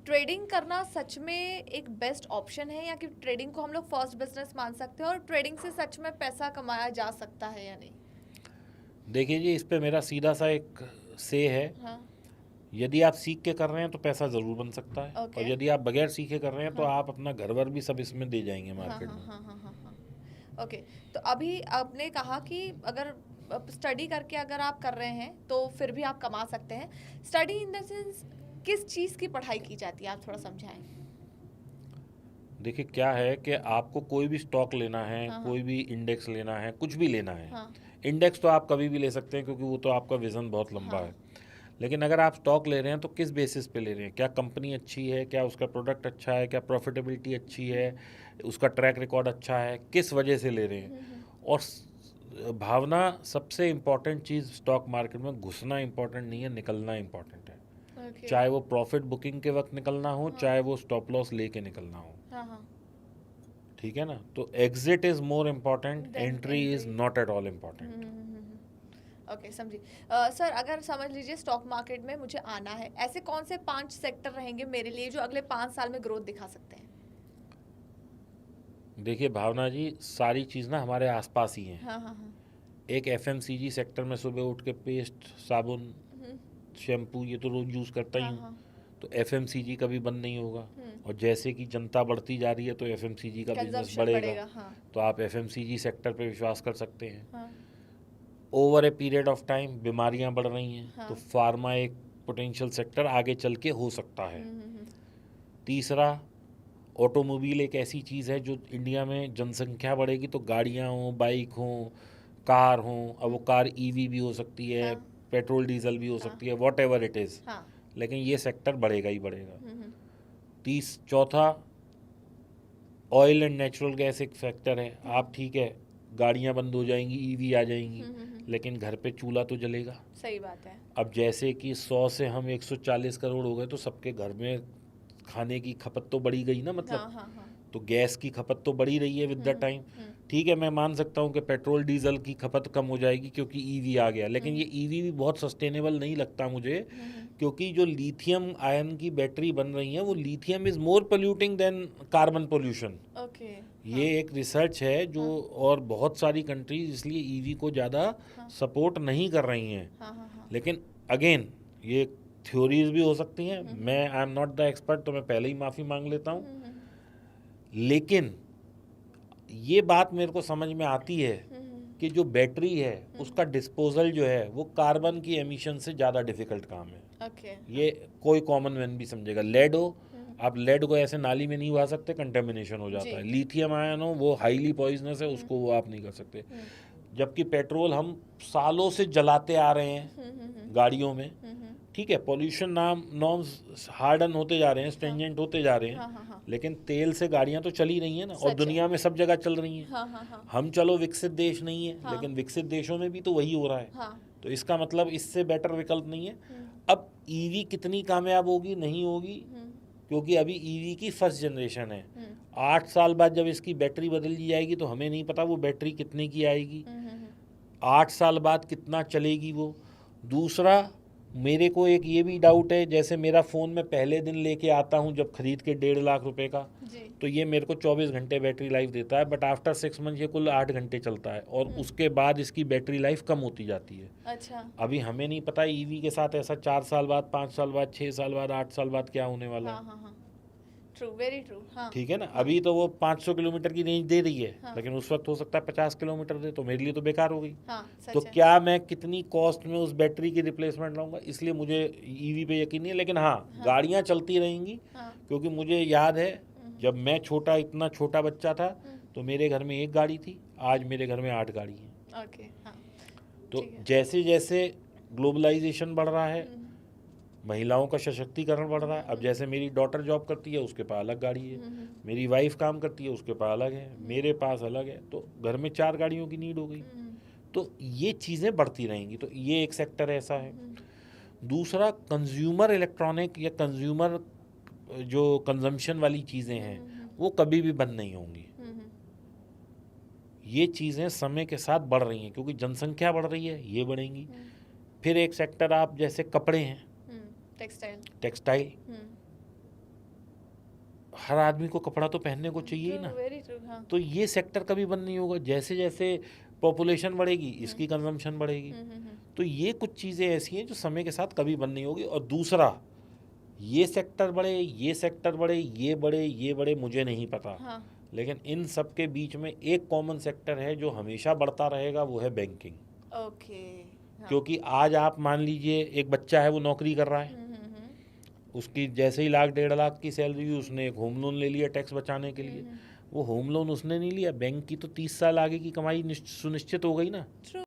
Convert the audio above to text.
Trading करना सच में एक बेस्ट ऑप्शन है, या कि ट्रेडिंग को हम लोग फर्स्ट बिजनेस मान सकते हैं और ट्रेडिंग से सच में पैसा कमाया जा सकता है या नहीं? देखिए जी, इस पे मेरा सीधा सा एक से है। हाँ। यदि आप सीख के कर रहे हैं तो पैसा ज़रूर बन सकता है, ओके। और यदि आप बगैर सीखे कर रहे हैं तो हाँ आप अपना घर वर भी सब इसमें दे जाएंगे हाँ मार्केट हाँ में। हाँ हाँ हाँ हाँ। ओके। तो अभी आपने कहा कि अगर स्टडी करके अगर आप कर रहे हैं तो फिर भी आप कमा सकते हैं। स्टडी इन द सेंस किस चीज़ की पढ़ाई की जाती है, आप थोड़ा समझाएं। देखिए क्या है कि आपको कोई भी स्टॉक लेना है, हाँ हाँ कोई भी इंडेक्स लेना है, कुछ भी लेना है। हाँ इंडेक्स तो आप कभी भी ले सकते हैं क्योंकि वो तो आपका विज़न बहुत लंबा हाँ। है। लेकिन अगर आप स्टॉक ले रहे हैं तो किस बेसिस पे ले रहे हैं? क्या कंपनी अच्छी है, क्या उसका प्रोडक्ट अच्छा है, क्या प्रॉफिटेबिलिटी अच्छी है, उसका ट्रैक रिकॉर्ड अच्छा है, किस वजह से ले रहे हैं? और भावना सबसे इम्पॉर्टेंट चीज़ स्टॉक मार्केट में, घुसना इम्पॉर्टेंट नहीं है, निकलना इम्पॉर्टेंट है। ओके। चाहे वो प्रॉफिट बुकिंग के वक्त निकलना हो, हाँ चाहे वो स्टॉप लॉस लेके निकलना हो। हाँ हाँ। ठीक है ना? तो exit is more important, than entry is entry. Not at all important. Okay, समझी। सर, अगर समझ लीजिए स्टॉक मार्केट में मुझे आना है, ऐसे कौन से 5 सेक्टर रहेंगे मेरे लिए जो अगले 5 साल में ग्रोथ दिखा सकते हैं? देखिए भावना जी, सारी चीज़ ना हमारे आसपास ही हैं। हाँ हाँ हाँ। एक एफएमसीजी सेक्टर में सुबह उठ के पेस्ट, साबुन, हम्म, शैम्पू ये तो रोज़ यूज़ करता ही हाँ हूँ। हाँ। तो एफएमसीजी कभी बंद नहीं होगा। और जैसे कि जनता बढ़ती जा रही है तो एफएमसीजी का बिजनेस कंजम्पशन बढ़ेगा। बढ़ेगा, हाँ। तो आप एफएमसीजी सेक्टर पे विश्वास कर सकते हैं। हाँ over a period of time बीमारियां बढ़ रही हैं हाँ। तो फार्मा एक पोटेंशियल सेक्टर आगे चल के हो सकता है। हम्म। तीसरा, ऑटोमोबाइल एक ऐसी चीज़ है जो इंडिया में जनसंख्या बढ़ेगी तो गाड़ियाँ हों, बाइक हों, कार हों, अब वो कार ईवी भी हो सकती है, हाँ पेट्रोल डीजल भी हो हाँ सकती है, वॉट एवर इट इज़। हाँ। लेकिन ये सेक्टर बढ़ेगा ही बढ़ेगा। हम्म। चौथा, ऑयल एंड नेचुरल गैस एक फैक्टर है। आप ठीक है, गाड़ियाँ बंद हो जाएंगी, ईवी आ जाएंगी, लेकिन घर पे चूल्हा तो जलेगा। सही बात है। अब जैसे कि 100 से हम 140 करोड़ हो गए तो सबके घर में खाने की खपत तो बढ़ी गई ना, हाँ मतलब। हाँ हाँ। तो गैस की खपत तो बढ़ी रही है विद द टाइम। हम्म। ठीक है, मैं मान सकता हूँ कि पेट्रोल डीजल की खपत कम हो जाएगी क्योंकि ईवी आ गया, लेकिन ये ईवी भी बहुत सस्टेनेबल नहीं लगता मुझे। क्योंकि जो लिथियम आयन की बैटरी बन रही है, वो lithium is more polluting than carbon pollution. Okay. ये एक रिसर्च है जो, हाँ और बहुत सारी कंट्रीज इसलिए ईवी को ज़्यादा हाँ सपोर्ट नहीं कर रही हैं। हाँ हाँ हाँ। लेकिन अगेन, ये थ्योरीज भी हो सकती हैं, मैं I am not the expert, तो मैं पहले ही माफ़ी मांग लेता हूँ। लेकिन ये बात मेरे को समझ में आती है कि जो बैटरी है उसका डिस्पोजल जो है वो कार्बन की एमिशन से ज़्यादा डिफिकल्ट काम है। ओके। ये कोई कॉमन मैन भी समझेगा। लेड हो, आप लेड को ऐसे नाली में नहीं बहा सकते, कंटेमिनेशन हो जाता जी। है। लिथियम आयन हो, वो हाईली पॉइजनस है, उसको वो आप नहीं कर सकते। जबकि पेट्रोल हम सालों से जलाते आ रहे हैं गाड़ियों में। ठीक है, पॉल्यूशन नॉर्म्स हार्डन होते जा रहे हैं, स्ट्रिंजेंट होते जा रहे हाँ हैं, हाँ हाँ। लेकिन तेल से गाड़ियां तो चल ही रही हैं ना, और सच है। दुनिया में सब जगह चल रही हैं। हाँ हाँ हाँ हम चलो विकसित देश नहीं है, हाँ। लेकिन विकसित देशों में भी तो वही हो रहा है। हाँ। तो इसका मतलब इससे बेटर विकल्प नहीं है। अब ईवी कितनी कामयाब होगी, नहीं होगी, क्योंकि अभी ईवी की फर्स्ट जनरेशन है। 8 साल बाद जब इसकी बैटरी बदल दी जाएगी तो हमें नहीं पता वो बैटरी कितने की आएगी, 8 साल बाद कितना चलेगी वो। दूसरा, मेरे को एक ये भी डाउट है, जैसे मेरा फ़ोन में पहले दिन लेके आता हूँ जब खरीद के 1.5 लाख रुपए का, जी। तो ये मेरे को 24 घंटे बैटरी लाइफ देता है, बट आफ्टर 6 मंथ ये कुल 8 घंटे चलता है, और उसके बाद इसकी बैटरी लाइफ कम होती जाती है। अच्छा। अभी हमें नहीं पता ईवी के साथ ऐसा 4 साल बाद, 5 साल बाद, 6 साल बाद, 8 साल बाद क्या होने वाला हाँ है। हाँ हाँ। True, very true. हाँ। ठीक है ना, अभी तो वो 500 किलोमीटर की रेंज दे रही है, हाँ। लेकिन उस वक्त हो सकता है 50 किलोमीटर दे, तो मेरे लिए तो बेकार हो गई। हाँ तो सच है। क्या मैं कितनी कॉस्ट में उस बैटरी की रिप्लेसमेंट लाऊंगा, इसलिए मुझे ईवी पे यकीन नहीं है। लेकिन हाँ, गाड़ियाँ चलती रहेंगी, हाँ। क्योंकि मुझे याद है जब मैं इतना छोटा बच्चा था तो मेरे घर में एक गाड़ी थी, आज मेरे घर में 8 गाड़ी हैं। ओके। हाँ। तो ठीक है। जैसे जैसे ग्लोबलाइजेशन बढ़ रहा है, महिलाओं का सशक्तिकरण बढ़ रहा है। अब जैसे मेरी डॉटर जॉब करती है, उसके पास अलग गाड़ी है, मेरी वाइफ काम करती है, उसके पास अलग है, मेरे पास अलग है, तो घर में 4 गाड़ियों की नीड हो गई। तो ये चीज़ें बढ़ती रहेंगी, तो ये एक सेक्टर ऐसा है। दूसरा, कंज्यूमर इलेक्ट्रॉनिक या कंज्यूमर जो कंजम्पशन वाली चीज़ें हैं वो कभी भी बंद नहीं होंगी। ये चीज़ें समय के साथ बढ़ रही हैं क्योंकि जनसंख्या बढ़ रही है, ये बढ़ेंगी। फिर एक सेक्टर आप जैसे कपड़े हैं, टेक्सटाइल। टेक्सटाइल, हर आदमी को कपड़ा तो पहनने को चाहिए ही ना। Very true. हाँ। तो ये सेक्टर कभी बंद नहीं होगा। जैसे जैसे पॉपुलेशन बढ़ेगी इसकी कंजम्पशन बढ़ेगी। तो ये कुछ चीज़ें ऐसी हैं जो समय के साथ कभी बंद नहीं होगी। और दूसरा, ये सेक्टर बढ़े, ये सेक्टर बढ़े, ये बढ़े, ये बढ़े, मुझे नहीं पता। हाँ। लेकिन इन सब के बीच में एक कॉमन सेक्टर है जो हमेशा बढ़ता रहेगा, वो है बैंकिंग। ओके। हाँ। क्योंकि आज आप मान लीजिए एक बच्चा है, वो नौकरी कर रहा है, उसकी जैसे ही 1,00,000 1,50,000 की सैलरी हुई, उसने एक होम लोन ले लिया टैक्स बचाने के लिए। वो होम लोन उसने नहीं लिया, बैंक की तो 30 साल आगे की कमाई सुनिश्चित हो गई ना। ट्रू।